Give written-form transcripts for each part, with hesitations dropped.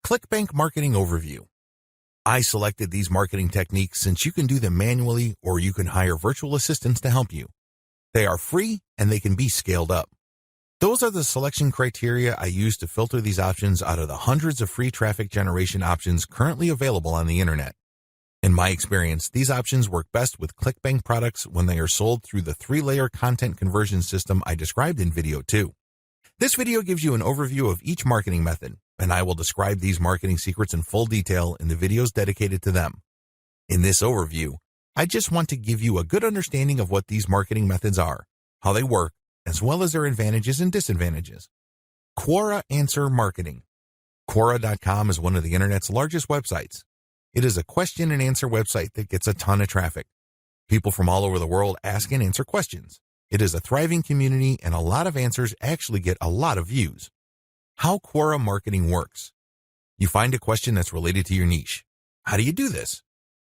ClickBank Marketing Overview. I selected these marketing techniques since you can do them manually or you can hire virtual assistants to help you. They are free and they can be scaled up. Those are the selection criteria I use to filter these options out of the hundreds of free traffic generation options currently available on the internet. In my experience, these options work best with ClickBank products when they are sold through the 3-layer content conversion system I described in video 2. This video gives you an overview of each marketing method, and I will describe these marketing secrets in full detail in the videos dedicated to them. In this overview, I just want to give you a good understanding of what these marketing methods are, how they work, as well as their advantages and disadvantages. Quora Answer Marketing. Quora.com is one of the internet's largest websites. It is a question and answer website that gets a ton of traffic. People from all over the world ask and answer questions. It is a thriving community and a lot of answers actually get a lot of views. How Quora marketing works. You find a question that's related to your niche. How do you do this?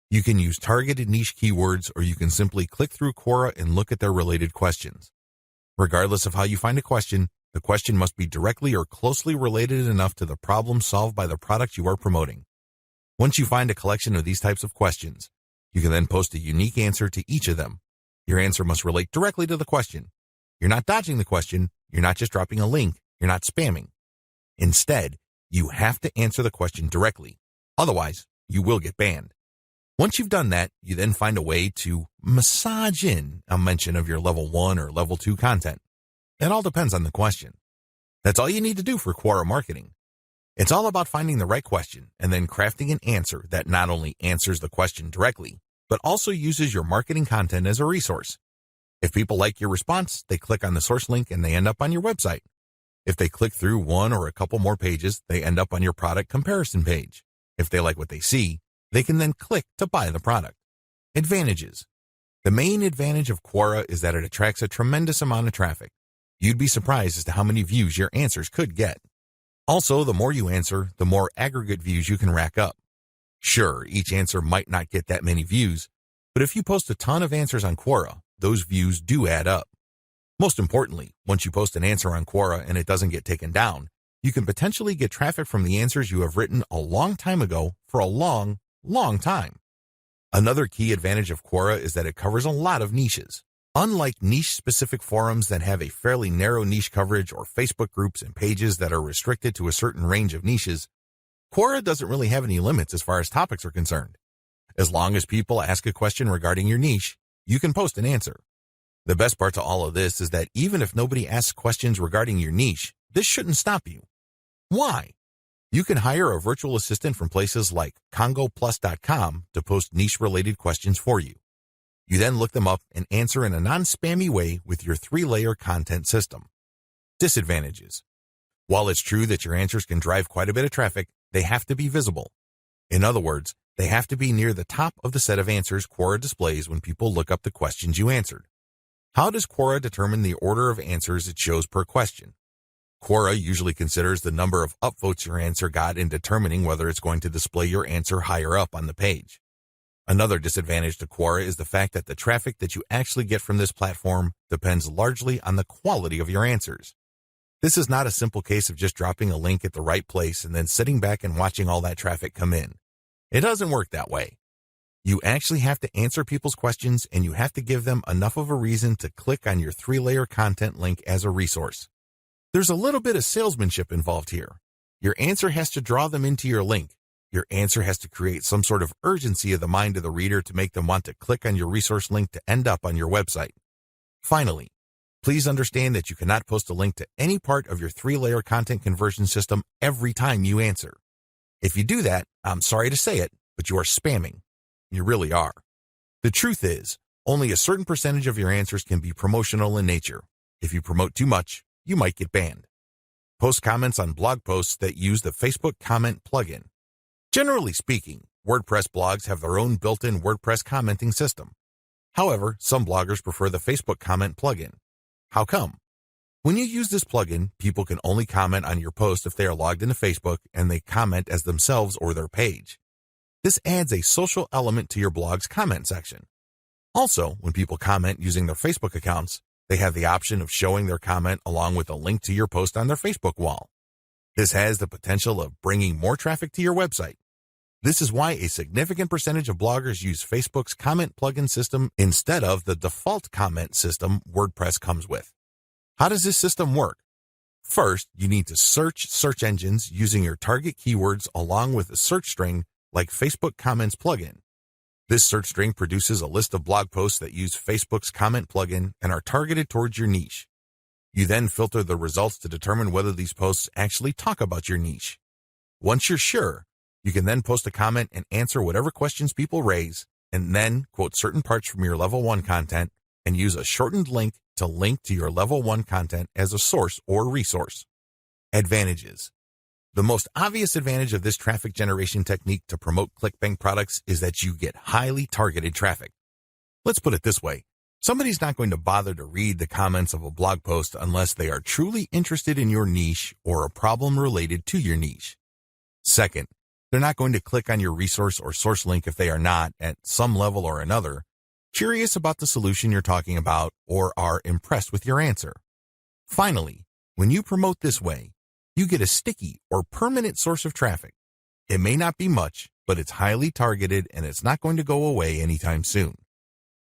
You can use targeted niche keywords or you can simply click through Quora and look at their related questions. Regardless of how you find a question, the question must be directly or closely related enough to the problem solved by the product you are promoting. Once you find a collection of these types of questions, you can then post a unique answer to each of them. Your answer must relate directly to the question. You're not dodging the question, you're not just dropping a link, you're not spamming. Instead, you have to answer the question directly. Otherwise, you will get banned. Once you've done that, you then find a way to massage in a mention of your level 1 or level 2 content. It all depends on the question. That's all you need to do for Quora marketing. It's all about finding the right question and then crafting an answer that not only answers the question directly, but also uses your marketing content as a resource. If people like your response, they click on the source link and they end up on your website. If they click through one or a couple more pages, they end up on your product comparison page. If they like what they see, they can then click to buy the product. Advantages. The main advantage of Quora is that it attracts a tremendous amount of traffic. You'd be surprised as to how many views your answers could get. Also, the more you answer, the more aggregate views you can rack up. Sure, each answer might not get that many views, but if you post a ton of answers on Quora, those views do add up. Most importantly, once you post an answer on Quora and it doesn't get taken down, you can potentially get traffic from the answers you have written a long time ago for a long time. Another key advantage of Quora is that it covers a lot of niches. Unlike niche-specific forums that have a fairly narrow niche coverage or Facebook groups and pages that are restricted to a certain range of niches, Quora doesn't really have any limits as far as topics are concerned. As long as people ask a question regarding your niche, you can post an answer. The best part to all of this is that even if nobody asks questions regarding your niche, this shouldn't stop you. Why? You can hire a virtual assistant from places like congoplus.com to post niche-related questions for you. You then look them up and answer in a non-spammy way with your 3-layer content system. Disadvantages. While it's true that your answers can drive quite a bit of traffic, they have to be visible. In other words, they have to be near the top of the set of answers Quora displays when people look up the questions you answered. How does Quora determine the order of answers it shows per question? Quora usually considers the number of upvotes your answer got in determining whether it's going to display your answer higher up on the page. Another disadvantage to Quora is the fact that the traffic that you actually get from this platform depends largely on the quality of your answers. This is not a simple case of just dropping a link at the right place and then sitting back and watching all that traffic come in. It doesn't work that way. You actually have to answer people's questions and you have to give them enough of a reason to click on your 3-layer content link as a resource. There's a little bit of salesmanship involved here. Your answer has to draw them into your link. Your answer has to create some sort of urgency of the mind of the reader to make them want to click on your resource link to end up on your website. Finally, please understand that you cannot post a link to any part of your 3-layer content conversion system every time you answer. If you do that, I'm sorry to say it, but you are spamming. You really are. The truth is, only a certain percentage of your answers can be promotional in nature. If you promote too much, you might get banned. Post comments on blog posts that use the Facebook comment plugin. Generally speaking, WordPress blogs have their own built-in WordPress commenting system. However, some bloggers prefer the Facebook comment plugin. How come? When you use this plugin, people can only comment on your post if they are logged into Facebook and they comment as themselves or their page. This adds a social element to your blog's comment section. Also, when people comment using their Facebook accounts, they have the option of showing their comment along with a link to your post on their Facebook wall. This has the potential of bringing more traffic to your website. This is why a significant percentage of bloggers use Facebook's comment plugin system instead of the default comment system WordPress comes with. How does this system work? First, you need to search search engines using your target keywords along with a search string like Facebook Comments plugin. This search string produces a list of blog posts that use Facebook's comment plugin and are targeted towards your niche. You then filter the results to determine whether these posts actually talk about your niche. Once you're sure, you can then post a comment and answer whatever questions people raise, and then quote certain parts from your Level 1 content and use a shortened link to link to your Level 1 content as a source or resource. Advantages. The most obvious advantage of this traffic generation technique to promote ClickBank products is that you get highly targeted traffic. Let's put it this way. Somebody's not going to bother to read the comments of a blog post unless they are truly interested in your niche or a problem related to your niche. Second, they're not going to click on your resource or source link if they are not, at some level or another, curious about the solution you're talking about or are impressed with your answer. Finally, when you promote this way, you get a sticky or permanent source of traffic. It may not be much, but it's highly targeted and it's not going to go away anytime soon.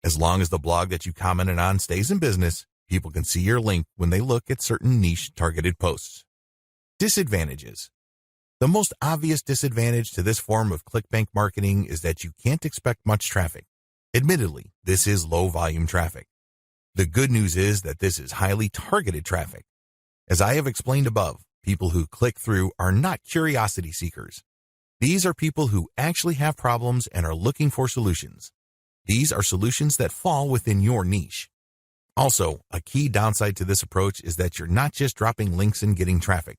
As long as the blog that you commented on stays in business, people can see your link when they look at certain niche targeted posts. Disadvantages. The most obvious disadvantage to this form of ClickBank marketing is that you can't expect much traffic. Admittedly, this is low volume traffic. The good news is that this is highly targeted traffic. As I have explained above, people who click through are not curiosity seekers. These are people who actually have problems and are looking for solutions. These are solutions that fall within your niche. Also, a key downside to this approach is that you're not just dropping links and getting traffic.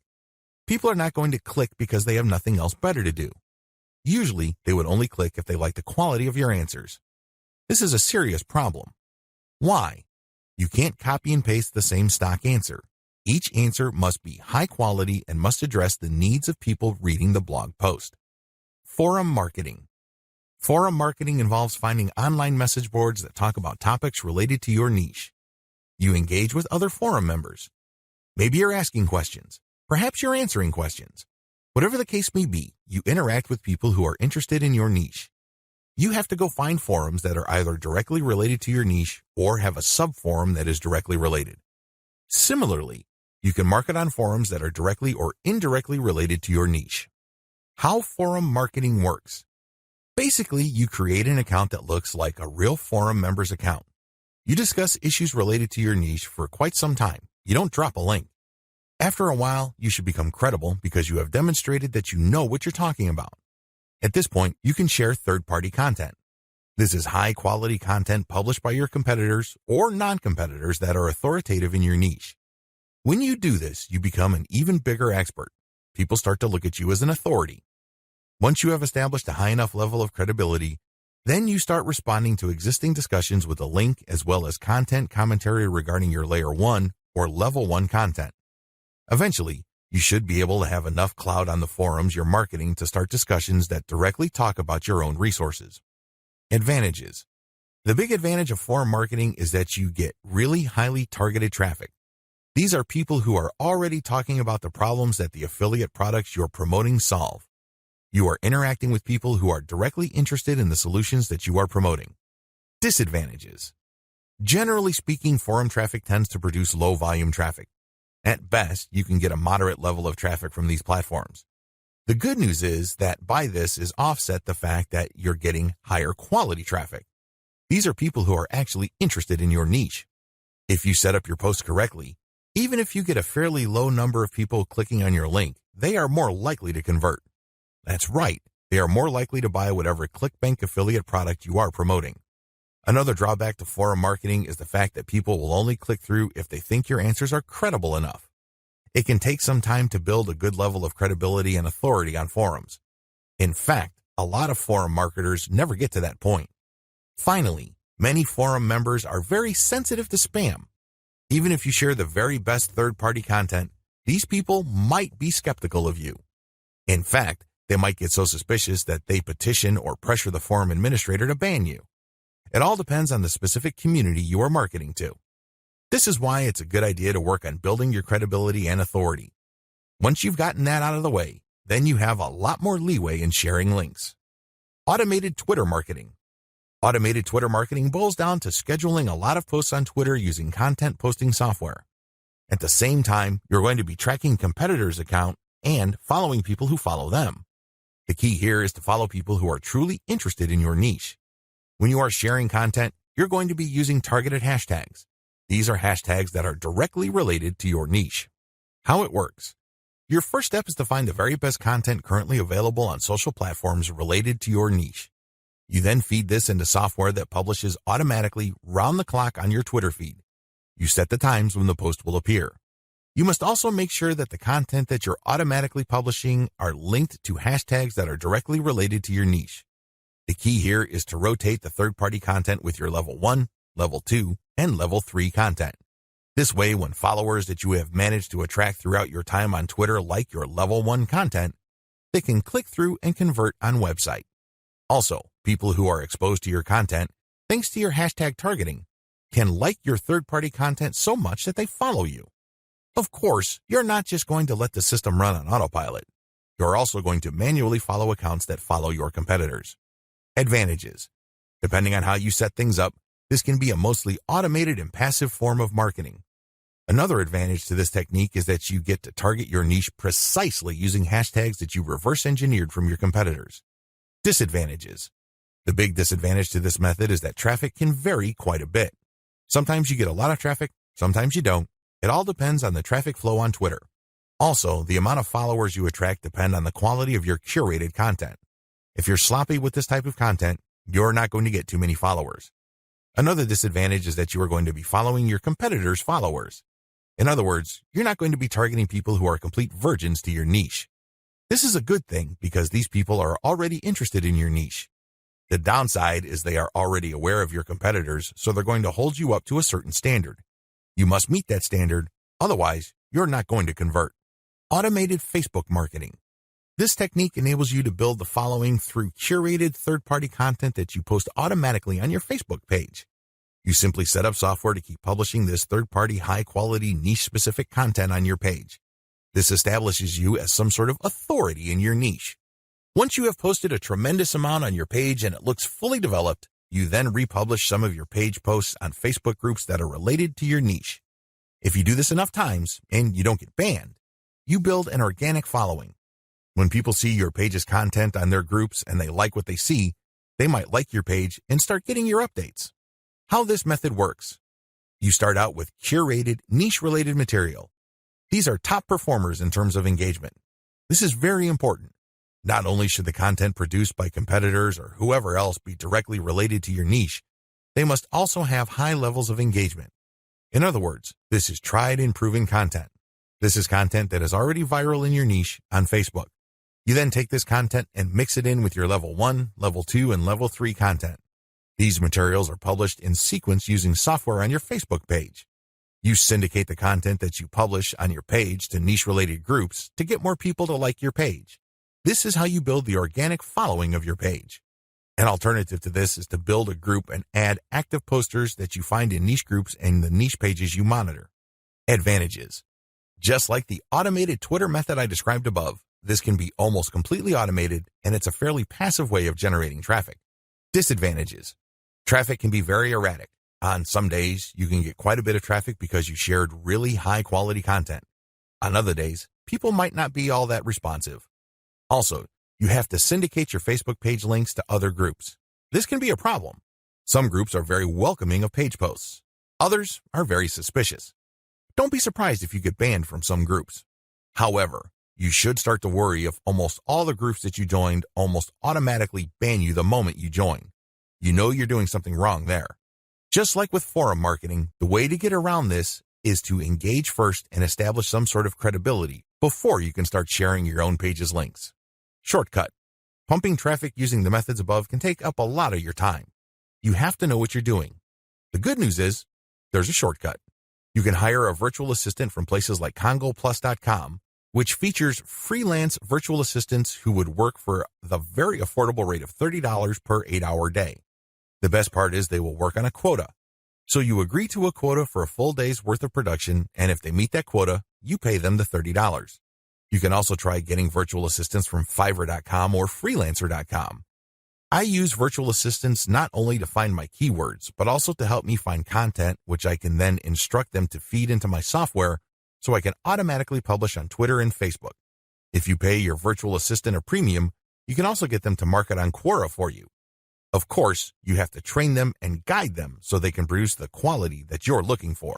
People are not going to click because they have nothing else better to do. Usually, they would only click if they like the quality of your answers. This is a serious problem. Why? You can't copy and paste the same stock answer. Each answer must be high quality and must address the needs of people reading the blog post. Forum marketing. Forum marketing involves finding online message boards that talk about topics related to your niche. You engage with other forum members. Maybe you're asking questions. Perhaps you're answering questions. Whatever the case may be, you interact with people who are interested in your niche. You have to go find forums that are either directly related to your niche or have a sub-forum that is directly related. Similarly, you can market on forums that are directly or indirectly related to your niche. How forum marketing works. Basically, you create an account that looks like a real forum member's account. You discuss issues related to your niche for quite some time. You don't drop a link. After a while, you should become credible because you have demonstrated that you know what you're talking about. At this point, you can share third-party content. This is high-quality content published by your competitors or non-competitors that are authoritative in your niche. When you do this, you become an even bigger expert. People start to look at you as an authority. Once you have established a high enough level of credibility, then you start responding to existing discussions with a link as well as content commentary regarding your Layer 1 or Level 1 content. Eventually, you should be able to have enough clout on the forums you're marketing to start discussions that directly talk about your own resources. Advantages. The big advantage of forum marketing is that you get really highly targeted traffic. These are people who are already talking about the problems that the affiliate products you're promoting solve. You are interacting with people who are directly interested in the solutions that you are promoting. Disadvantages. Generally speaking, forum traffic tends to produce low volume traffic. At best, you can get a moderate level of traffic from these platforms. The good news is that by this is offset the fact that you're getting higher quality traffic. These are people who are actually interested in your niche. If you set up your post correctly, even if you get a fairly low number of people clicking on your link, they are more likely to convert. That's right, they are more likely to buy whatever ClickBank affiliate product you are promoting. Another drawback to forum marketing is the fact that people will only click through if they think your answers are credible enough. It can take some time to build a good level of credibility and authority on forums. In fact, a lot of forum marketers never get to that point. Finally, many forum members are very sensitive to spam. Even if you share the very best third-party content, these people might be skeptical of you. In fact, they might get so suspicious that they petition or pressure the forum administrator to ban you. It all depends on the specific community you are marketing to. This is why it's a good idea to work on building your credibility and authority. Once you've gotten that out of the way, then you have a lot more leeway in sharing links. Automated Twitter marketing. Automated Twitter marketing boils down to scheduling a lot of posts on Twitter using content posting software. At the same time, you're going to be tracking competitors' account and following people who follow them. The key here is to follow people who are truly interested in your niche. When you are sharing content, you're going to be using targeted hashtags. These are hashtags that are directly related to your niche. How it works. Your first step is to find the very best content currently available on social platforms related to your niche. You then feed this into software that publishes automatically round the clock on your Twitter feed. You set the times when the post will appear. You must also make sure that the content that you're automatically publishing are linked to hashtags that are directly related to your niche. The key here is to rotate the third-party content with your level 1, level 2, and level 3 content. This way, when followers that you have managed to attract throughout your time on Twitter like your level 1 content, they can click through and convert on website. Also, people who are exposed to your content, thanks to your hashtag targeting, can like your third-party content so much that they follow you. Of course, you're not just going to let the system run on autopilot. You're also going to manually follow accounts that follow your competitors. Advantages. Depending on how you set things up, this can be a mostly automated and passive form of marketing. Another advantage to this technique is that you get to target your niche precisely using hashtags that you reverse engineered from your competitors. Disadvantages. The big disadvantage to this method is that traffic can vary quite a bit. Sometimes you get a lot of traffic, sometimes you don't. It all depends on the traffic flow on Twitter. Also, the amount of followers you attract depend on the quality of your curated content. If you're sloppy with this type of content, you're not going to get too many followers. Another disadvantage is that you are going to be following your competitors' followers. In other words, you're not going to be targeting people who are complete virgins to your niche. This is a good thing because these people are already interested in your niche. The downside is they are already aware of your competitors, so they're going to hold you up to a certain standard. You must meet that standard, otherwise you're not going to convert. Automated Facebook marketing. This technique enables you to build the following through curated third-party content that you post automatically on your Facebook page. You simply set up software to keep publishing this third-party, high-quality, niche-specific content on your page. This establishes you as some sort of authority in your niche. Once you have posted a tremendous amount on your page and it looks fully developed, you then republish some of your page posts on Facebook groups that are related to your niche. If you do this enough times and you don't get banned, you build an organic following. When people see your page's content on their groups and they like what they see, they might like your page and start getting your updates. How this method works. You start out with curated, niche-related material. These are top performers in terms of engagement. This is very important. Not only should the content produced by competitors or whoever else be directly related to your niche, they must also have high levels of engagement. In other words, this is tried and proven content. This is content that is already viral in your niche on Facebook. You then take this content and mix it in with your level 1, level 2, and level 3 content. These materials are published in sequence using software on your Facebook page. You syndicate the content that you publish on your page to niche-related groups to get more people to like your page. This is how you build the organic following of your page. An alternative to this is to build a group and add active posters that you find in niche groups and the niche pages you monitor. Advantages. Just like the automated Twitter method I described above, this can be almost completely automated, and it's a fairly passive way of generating traffic. Disadvantages. Traffic can be very erratic. On some days, you can get quite a bit of traffic because you shared really high-quality content. On other days, people might not be all that responsive. Also, you have to syndicate your Facebook page links to other groups. This can be a problem. Some groups are very welcoming of page posts. Others are very suspicious. Don't be surprised if you get banned from some groups. However, you should start to worry if almost all the groups that you joined almost automatically ban you the moment you join. You know you're doing something wrong there. Just like with forum marketing, the way to get around this is to engage first and establish some sort of credibility before you can start sharing your own page's links. Shortcut. Pumping traffic using the methods above can take up a lot of your time. You have to know what you're doing. The good news is, there's a shortcut. You can hire a virtual assistant from places like CongoPlus.com, which features freelance virtual assistants who would work for the very affordable rate of $30 per 8-hour day. The best part is they will work on a quota. So you agree to a quota for a full day's worth of production, and if they meet that quota, you pay them the $30. You can also try getting virtual assistants from Fiverr.com or Freelancer.com. I use virtual assistants not only to find my keywords, but also to help me find content, which I can then instruct them to feed into my software so I can automatically publish on Twitter and Facebook. If you pay your virtual assistant a premium, you can also get them to market on Quora for you. Of course, you have to train them and guide them so they can produce the quality that you're looking for.